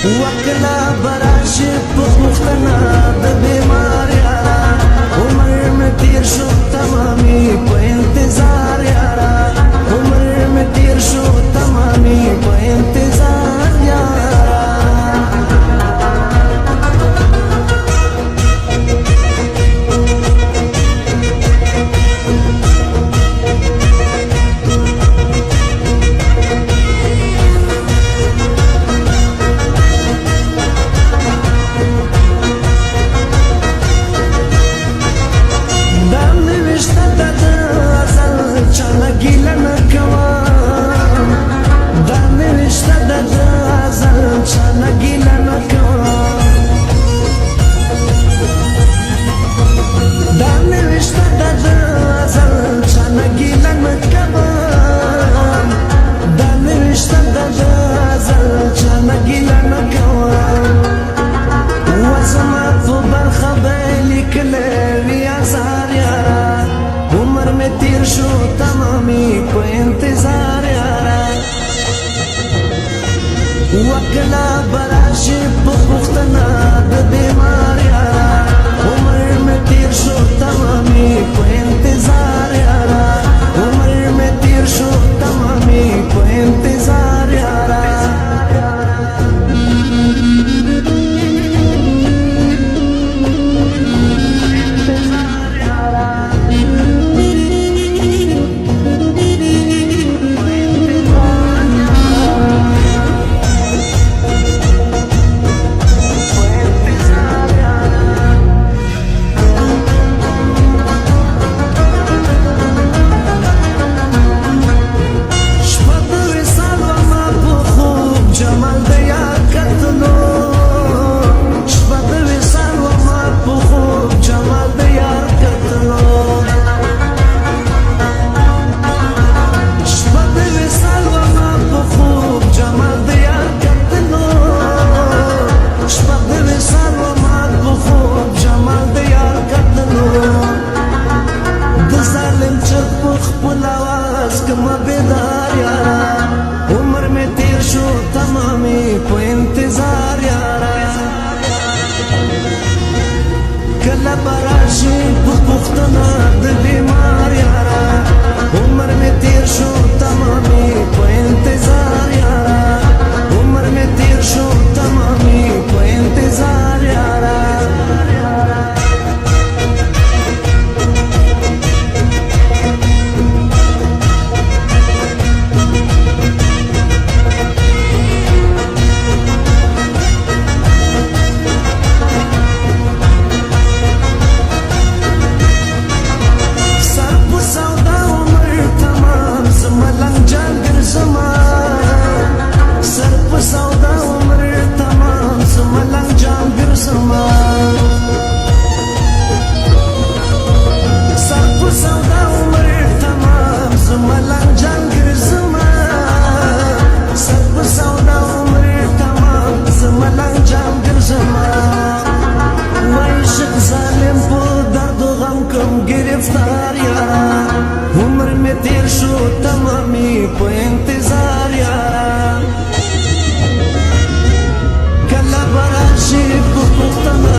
وکلا براشي پختنا د بیمار یارا عمر میں تیر شو تمامي په انتظار یارا عمر میں تیر شو تمامي په انتظار یارا شو تمامي په انتظار یارا وکلا براشي پختنا د بیمار یارا عمر میں تیر شو تمامي په انتظار یارا عمر میں تیر شو تمامي په انتظار یارا کما بیدار یارا عمر میں تیر شو تمامی په انتظار یارا کلا براشي پختنا د بیمار یارا عمر میں تیر شو تمامی په انتظار یارا عمر میں تیر شو تمامی په انتظار یارا ظالم په درد و غم کم گرفتار